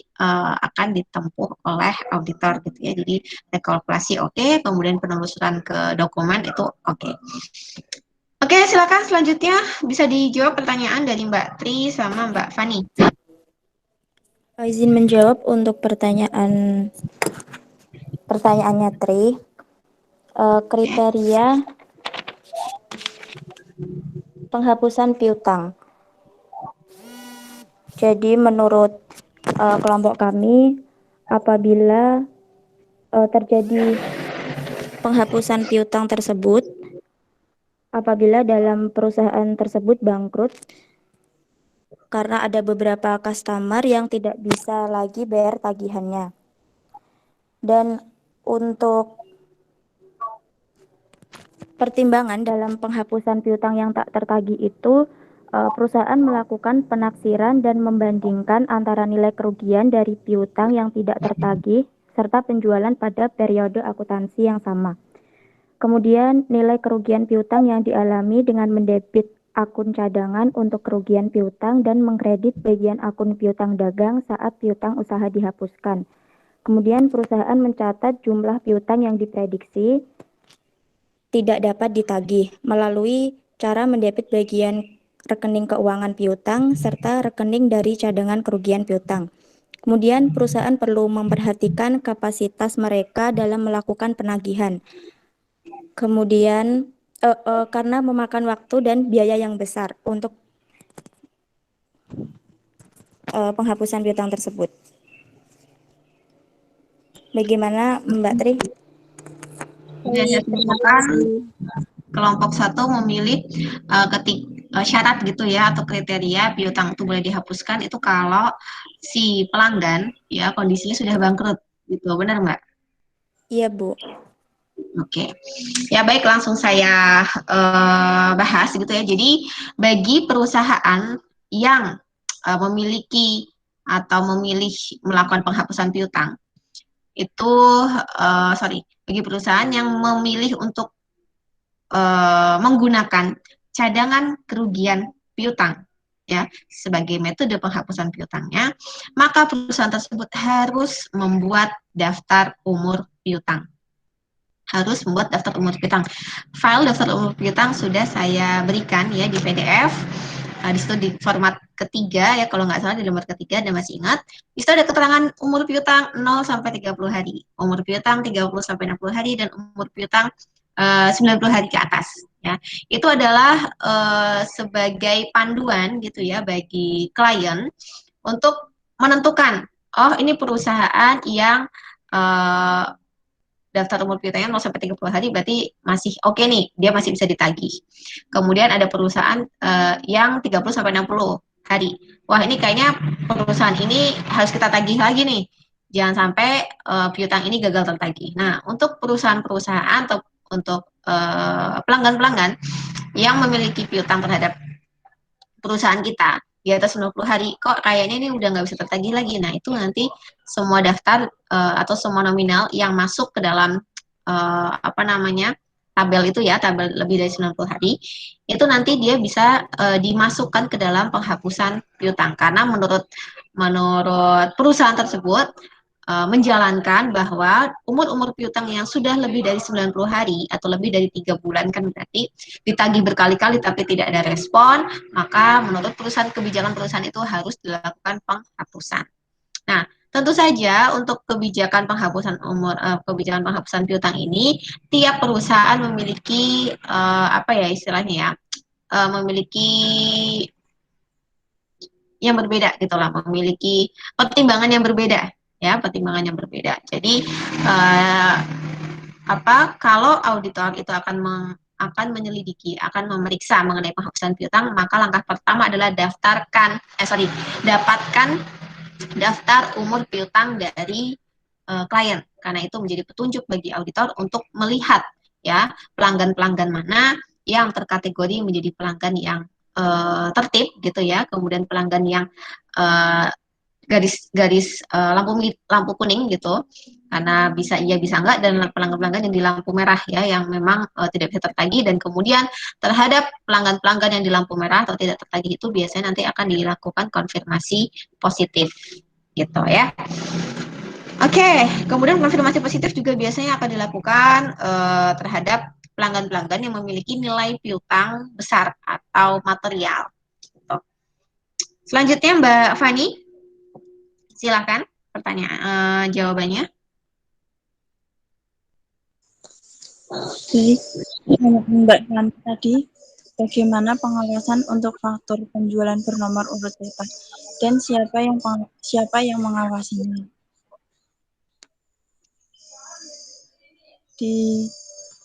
akan ditempuh oleh auditor gitu ya. Jadi rekalkulasi oke, kemudian penelusuran ke dokumen itu oke. Oke, silakan selanjutnya bisa dijawab pertanyaan dari Mbak Tri sama Mbak Fani. Izin menjawab untuk pertanyaannya Tri. Kriteria penghapusan piutang. Jadi menurut kelompok kami, apabila terjadi penghapusan piutang tersebut, apabila dalam perusahaan tersebut bangkrut karena ada beberapa customer yang tidak bisa lagi bayar tagihannya. Dan untuk pertimbangan dalam penghapusan piutang yang tak tertagih itu, perusahaan melakukan penaksiran dan membandingkan antara nilai kerugian dari piutang yang tidak tertagih serta penjualan pada periode akuntansi yang sama. Kemudian nilai kerugian piutang yang dialami dengan mendebit akun cadangan untuk kerugian piutang dan mengkredit bagian akun piutang dagang saat piutang usaha dihapuskan. Kemudian perusahaan mencatat jumlah piutang yang diprediksi tidak dapat ditagih melalui cara mendebit bagian rekening keuangan piutang serta rekening dari cadangan kerugian piutang. Kemudian perusahaan perlu memperhatikan kapasitas mereka dalam melakukan penagihan. Kemudian karena memakan waktu dan biaya yang besar untuk penghapusan piutang tersebut. Bagaimana Mbak Tri? Kelompok 1 memilih syarat gitu ya atau kriteria piutang itu boleh dihapuskan itu kalau si pelanggan ya kondisinya sudah bangkrut gitu, benar Mbak? Iya Bu. Oke, ya baik langsung saya bahas gitu ya. Jadi bagi perusahaan yang memiliki atau memilih melakukan penghapusan piutang itu bagi perusahaan yang memilih untuk menggunakan cadangan kerugian piutang ya sebagai metode penghapusan piutangnya, maka perusahaan tersebut harus membuat daftar umur piutang. Harus membuat daftar umur piutang. File daftar umur piutang sudah saya berikan ya di PDF. Di situ di format ketiga ya kalau nggak salah di lembar ketiga Anda masih ingat. Di situ ada keterangan umur piutang 0 sampai 30 hari, umur piutang 30 sampai 60 hari dan umur piutang 90 hari ke atas ya. Itu adalah sebagai panduan gitu ya bagi klien untuk menentukan oh ini perusahaan yang daftar umur piutangnya 0 sampai 30 hari berarti masih oke nih, dia masih bisa ditagih. Kemudian ada perusahaan yang 30 sampai 60 hari. Wah, ini kayaknya perusahaan ini harus kita tagih lagi nih. Jangan sampai piutang ini gagal tertagih. Nah, untuk perusahaan-perusahaan atau untuk pelanggan-pelanggan yang memiliki piutang terhadap perusahaan kita di atas 90 hari, kok kayaknya ini udah nggak bisa tertagih lagi. Nah, itu nanti semua daftar atau semua nominal yang masuk ke dalam tabel itu ya, tabel lebih dari 90 hari, itu nanti dia bisa dimasukkan ke dalam penghapusan piutang. Karena menurut perusahaan tersebut, menjalankan bahwa umur-umur piutang yang sudah lebih dari 90 hari atau lebih dari 3 bulan kan berarti ditagih berkali-kali tapi tidak ada respon, maka menurut kebijakan perusahaan itu harus dilakukan penghapusan. Nah, tentu saja untuk kebijakan penghapusan kebijakan penghapusan piutang ini tiap perusahaan memiliki memiliki yang berbeda gitulah, memiliki pertimbangan yang berbeda. Ya, pertimbangan yang berbeda. Jadi kalau auditor itu akan menyelidiki, akan memeriksa mengenai penghapusan piutang, maka langkah pertama adalah dapatkan daftar umur piutang dari klien. Karena itu menjadi petunjuk bagi auditor untuk melihat ya pelanggan-pelanggan mana yang terkategori menjadi pelanggan yang tertib gitu ya, kemudian pelanggan yang garis lampu kuning gitu, karena bisa iya bisa enggak, dan pelanggan-pelanggan yang di lampu merah ya, yang memang tidak bisa tertagih, dan kemudian terhadap pelanggan-pelanggan yang di lampu merah atau tidak tertagih itu biasanya nanti akan dilakukan konfirmasi positif gitu ya. Oke, kemudian konfirmasi positif juga biasanya akan dilakukan terhadap pelanggan-pelanggan yang memiliki nilai piutang besar atau material. Gitu. Selanjutnya Mbak Fani, silakan pertanyaan jawabannya. Baik, Mbak Fani tadi, bagaimana pengawasan untuk faktur penjualan bernomor urut cetak dan siapa yang mengawasinya?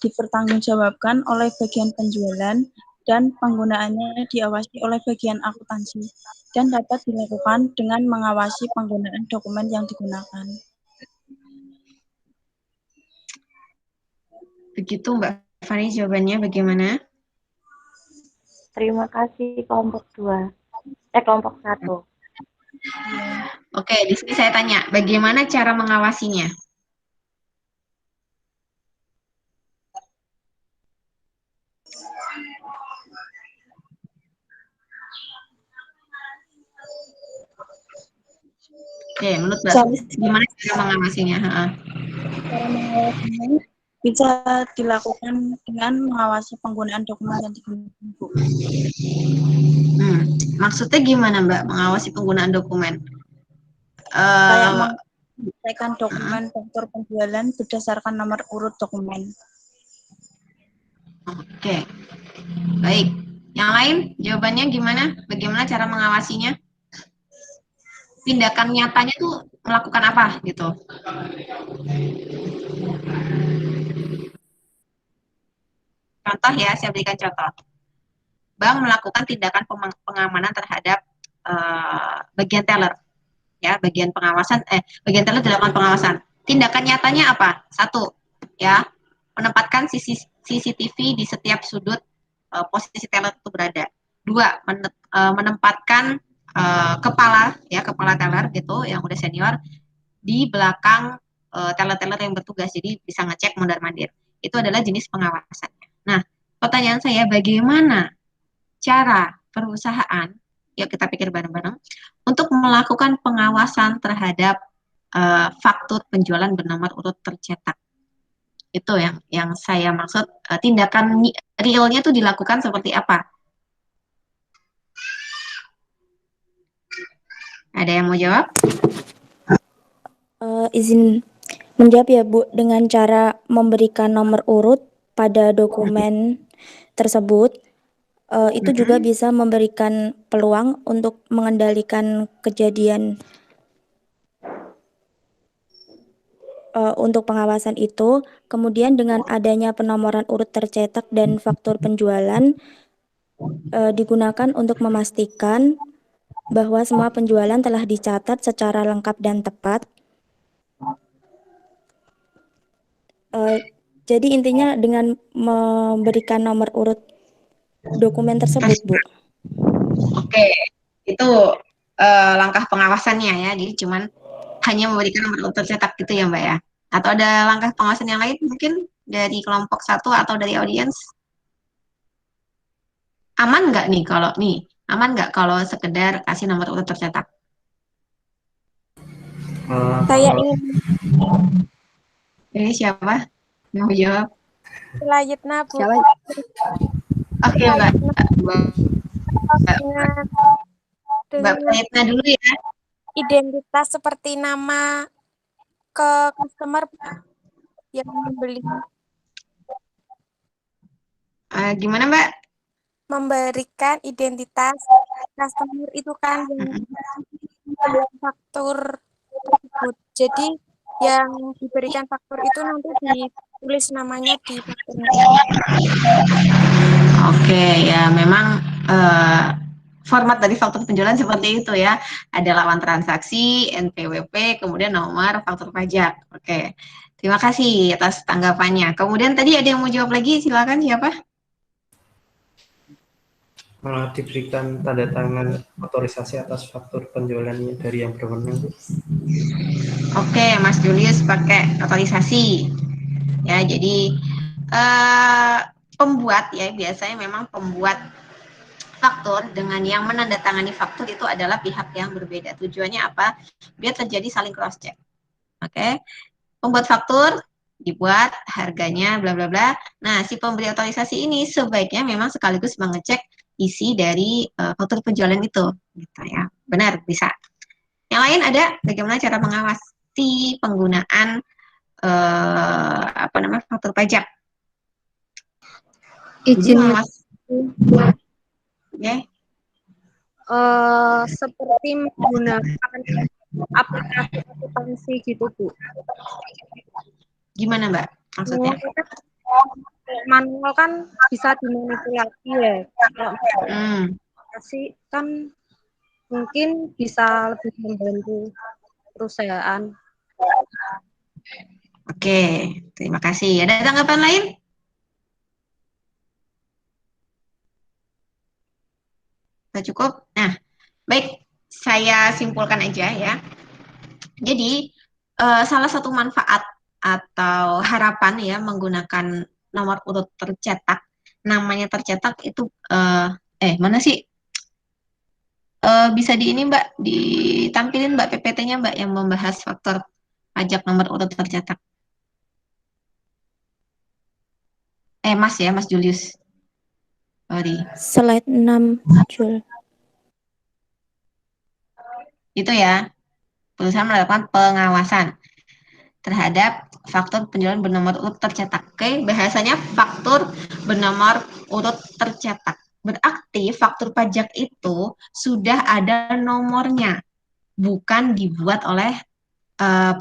Dipertanggungjawabkan oleh bagian penjualan dan penggunaannya diawasi oleh bagian akuntansi dan dapat dilakukan dengan mengawasi penggunaan dokumen yang digunakan. Begitu Mbak Fani jawabannya, bagaimana? Terima kasih kelompok 2. Kelompok 1. Oke, di sini saya tanya, bagaimana cara mengawasinya? Oke, menurut Mbak, gimana cara mengawasinya? Cara mengawasinya bisa dilakukan dengan mengawasi penggunaan dokumen yang digunakan, Bu. Maksudnya gimana Mbak, mengawasi penggunaan dokumen? Kayak mengecekkan dokumen faktur penjualan berdasarkan nomor urut dokumen. Oke, baik. Yang lain, jawabannya gimana? Bagaimana cara mengawasinya? Tindakan nyatanya tuh melakukan apa gitu? Contoh ya, saya berikan contoh. Bank melakukan tindakan pengamanan terhadap bagian teller, ya, bagian pengawasan, bagian teller dilakukan pengawasan. Tindakan nyatanya apa? 1, ya, menempatkan CCTV di setiap sudut posisi teller itu berada. 2, menempatkan kepala teller gitu yang udah senior di belakang teller-teller yang bertugas, jadi bisa ngecek mondar-mandir. Itu adalah jenis pengawasannya. Nah, pertanyaan saya, bagaimana cara perusahaan, yuk kita pikir bareng-bareng, untuk melakukan pengawasan terhadap faktur penjualan bernomor urut tercetak? Itu yang saya maksud, tindakan realnya itu dilakukan seperti apa? Ada yang mau jawab? Izin menjawab ya Bu, dengan cara memberikan nomor urut pada dokumen tersebut, itu juga bisa memberikan peluang untuk mengendalikan kejadian untuk pengawasan itu. Kemudian dengan adanya penomoran urut tercetak dan faktur penjualan digunakan untuk memastikan bahwa semua penjualan telah dicatat secara lengkap dan tepat. Jadi intinya dengan memberikan nomor urut dokumen tersebut, Bu. Oke, itu langkah pengawasannya ya, jadi cuman hanya memberikan nomor urut tercetak gitu ya Mbak ya? Atau ada langkah pengawasan yang lain mungkin dari kelompok 1 atau dari audiens? Aman nggak nih kalau aman nggak kalau sekedar kasih nomor urut tercetak? Saya ingin. Ini siapa yang mau jawab? Selanjutnya Bu. Siapa? Oke Mbak. Mbak Prayitna dulu ya. Identitas seperti nama ke customer yang membeli. Gimana Mbak? Memberikan identitas customer itu kan yang faktur tersebut. Jadi yang diberikan faktur itu nanti ditulis namanya di fakturnya. Oke, ya memang format dari faktur penjualan seperti itu ya. Ada lawan transaksi, NPWP, kemudian nomor faktur pajak. Oke, terima kasih atas tanggapannya. Kemudian tadi ada yang mau jawab lagi, silakan siapa? Diberikan tanda tangan otorisasi atas faktur penjualan dari yang berwenang. Oke, Mas Julius pakai otorisasi. Ya, jadi pembuat ya biasanya memang pembuat faktur dengan yang menandatangani faktur itu adalah pihak yang berbeda. Tujuannya apa? Biar terjadi saling cross check. Oke. Pembuat faktur dibuat harganya bla bla bla. Nah, si pemberi otorisasi ini sebaiknya memang sekaligus mengecek isi dari faktur penjualan itu gitu ya. Benar, bisa. Yang lain ada bagaimana cara mengawasi penggunaan faktur pajak. Izin Okay. Seperti menggunakan aplikasi akuntansi gitu, Bu. Gimana, Mbak? Maksudnya? Manual kan bisa dimanipulasi ya. Kalau aplikasi kan mungkin bisa lebih membantu perusahaan. Oke, terima kasih. Ada tanggapan lain? Sudah cukup? Nah, baik, saya simpulkan aja ya. Jadi, salah satu manfaat atau harapan ya menggunakan nomor urut tercetak, namanya tercetak itu, mana sih? Bisa di ini Mbak, ditampilin Mbak PPT-nya Mbak yang membahas faktor pajak nomor urut tercetak. Mas ya, Mas Julius. Sorry. Slide 6, Jul. Itu ya, perusahaan melakukan pengawasan terhadap faktur penjualan bernomor urut tercetak. Oke, bahasanya faktur bernomor urut tercetak. Berarti faktur pajak itu sudah ada nomornya, bukan dibuat oleh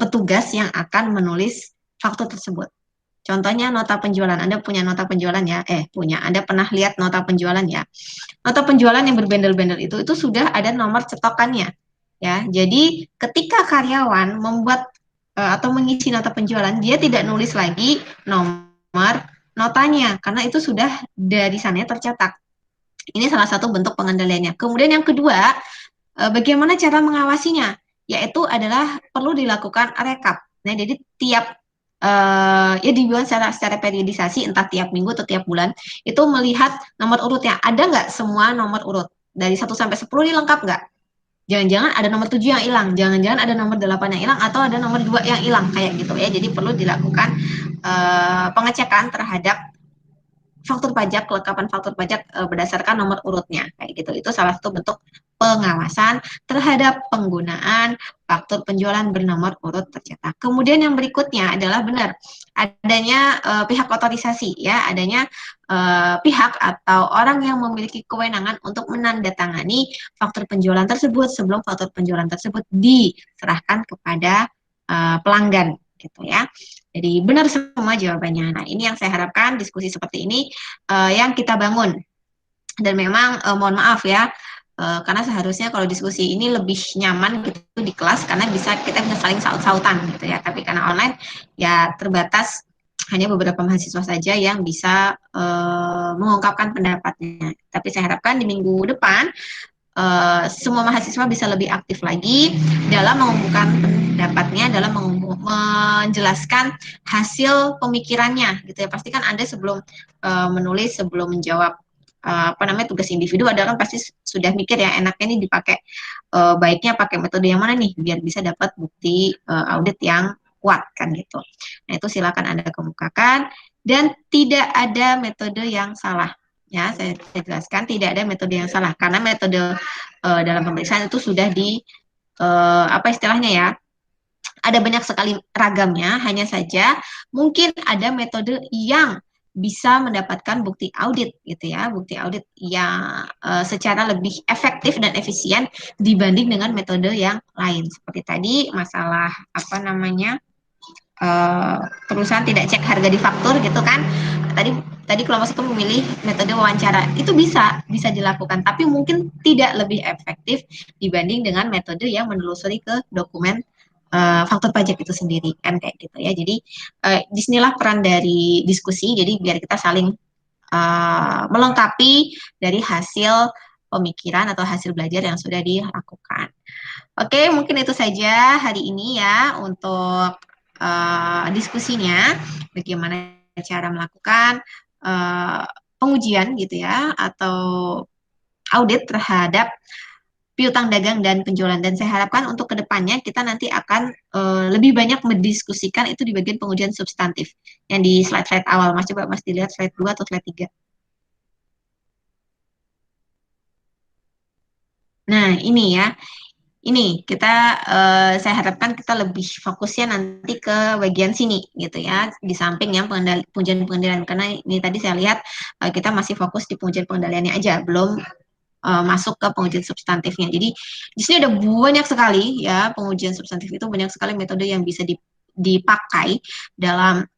petugas yang akan menulis faktur tersebut. Contohnya nota penjualan, Anda punya nota penjualan ya, Anda pernah lihat nota penjualan ya. Nota penjualan yang berbendel-bendel itu sudah ada nomor cetokannya. Ya, jadi ketika karyawan membuat atau mengisi nota penjualan, dia tidak nulis lagi nomor notanya, karena itu sudah dari sana tercetak. Ini salah satu bentuk pengendaliannya. Kemudian yang kedua, bagaimana cara mengawasinya? Yaitu adalah perlu dilakukan rekap. Nah, jadi tiap ya dibuat secara periodisasi, entah tiap minggu atau tiap bulan, itu melihat nomor urutnya. Ada nggak semua nomor urut? Dari 1 sampai 10 ini lengkap nggak? Jangan-jangan ada nomor 7 yang hilang, jangan-jangan ada nomor 8 yang hilang, atau ada nomor 2 yang hilang, kayak gitu ya. Jadi perlu dilakukan pengecekan terhadap faktur pajak, kelengkapan faktur pajak berdasarkan nomor urutnya, kayak gitu. Itu salah satu bentuk pengawasan terhadap penggunaan faktur penjualan bernomor urut tercetak. Kemudian yang berikutnya adalah benar adanya pihak otorisasi ya, adanya pihak atau orang yang memiliki kewenangan untuk menandatangani faktur penjualan tersebut sebelum faktur penjualan tersebut diserahkan kepada pelanggan gitu ya. Jadi benar semua jawabannya. Nah, ini yang saya harapkan diskusi seperti ini yang kita bangun. Dan memang mohon maaf ya, karena seharusnya kalau diskusi ini lebih nyaman gitu di kelas, karena kita bisa saling saut-sautan gitu ya. Tapi karena online ya terbatas, hanya beberapa mahasiswa saja yang bisa mengungkapkan pendapatnya. Tapi saya harapkan di minggu depan semua mahasiswa bisa lebih aktif lagi dalam mengumumkan pendapatnya, dalam menjelaskan hasil pemikirannya gitu ya. Pastikan Anda sebelum menulis, sebelum menjawab tugas individu, ada kan pasti sudah mikir ya, enaknya ini dipakai baiknya pakai metode yang mana nih biar bisa dapat bukti audit yang kuat kan gitu. Nah, itu silakan Anda kemukakan, dan tidak ada metode yang salah. Ya, saya jelaskan tidak ada metode yang salah, karena metode dalam pemeriksaan itu sudah istilahnya ya, ada banyak sekali ragamnya. Hanya saja mungkin ada metode yang bisa mendapatkan bukti audit gitu ya, bukti audit yang secara lebih efektif dan efisien dibanding dengan metode yang lain. Seperti tadi masalah perusahaan tidak cek harga di faktur gitu kan. tadi kelompok 1 memilih metode wawancara. Itu bisa dilakukan, tapi mungkin tidak lebih efektif dibanding dengan metode yang menelusuri ke dokumen faktur pajak itu sendiri, kan kayak gitu ya. Jadi disinilah peran dari diskusi. Jadi biar kita saling melengkapi dari hasil pemikiran atau hasil belajar yang sudah dilakukan. Oke, mungkin itu saja hari ini ya untuk diskusinya, bagaimana cara melakukan pengujian gitu ya, atau audit terhadap piutang dagang dan penjualan. Dan saya harapkan untuk kedepannya kita nanti akan lebih banyak mendiskusikan itu di bagian pengujian substantif yang di slide-slide awal. Mas, coba Mas dilihat slide 2 atau slide 3. Nah, ini ya. Ini saya harapkan kita lebih fokusnya nanti ke bagian sini gitu ya, di samping yang pengujian pengendalian, karena ini tadi saya lihat kita masih fokus di pengujian pengendaliannya aja, belum masuk ke pengujian substantifnya. Jadi di sini ada banyak sekali ya, pengujian substantif itu banyak sekali metode yang bisa dipakai dalam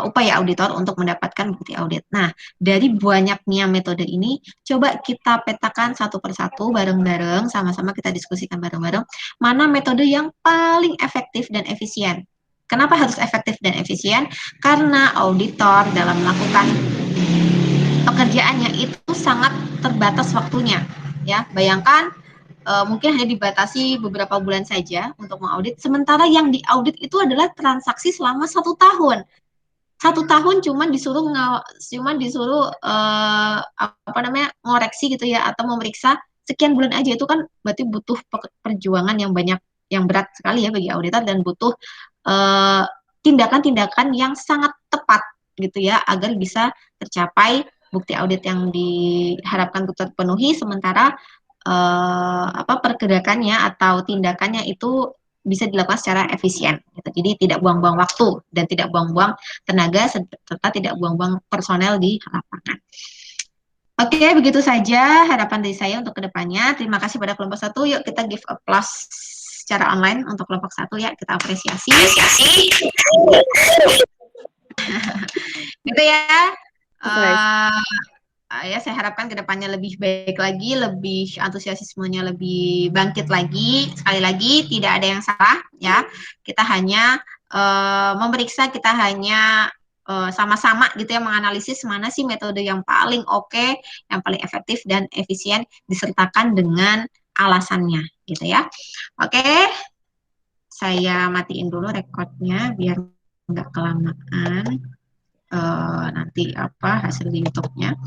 upaya auditor untuk mendapatkan bukti audit. Nah, dari banyaknya metode ini, coba kita petakan satu persatu bareng-bareng, sama-sama kita diskusikan bareng-bareng, mana metode yang paling efektif dan efisien. Kenapa harus efektif dan efisien? Karena auditor dalam melakukan pekerjaannya itu sangat terbatas waktunya. Ya, bayangkan mungkin hanya dibatasi beberapa bulan saja untuk mengaudit, sementara yang diaudit itu adalah transaksi selama 1 tahun. 1 tahun cuman disuruh ngoreksi gitu ya, atau memeriksa sekian bulan aja, itu kan berarti butuh perjuangan yang banyak, yang berat sekali ya bagi auditor, dan butuh tindakan-tindakan yang sangat tepat gitu ya, agar bisa tercapai bukti audit yang diharapkan terpenuhi, sementara pergerakannya atau tindakannya itu bisa dilakukan secara efisien gitu. Jadi tidak buang-buang waktu dan tidak buang-buang tenaga, serta tidak buang-buang personel di lapangan. Oke, begitu saja harapan dari saya untuk kedepannya. Terima kasih pada kelompok 1. Yuk kita give applause secara online untuk kelompok 1 ya, kita apresiasi. Gitu ya. Ya, saya harapkan kedepannya lebih baik lagi, lebih antusiasmenya lebih bangkit lagi. Sekali lagi, tidak ada yang salah ya. Kita hanya memeriksa, kita hanya sama-sama gitu ya, menganalisis mana sih metode yang paling oke, yang paling efektif dan efisien, disertakan dengan alasannya gitu ya. Oke, saya matiin dulu rekodnya biar nggak kelamaan nanti hasil di YouTube-nya.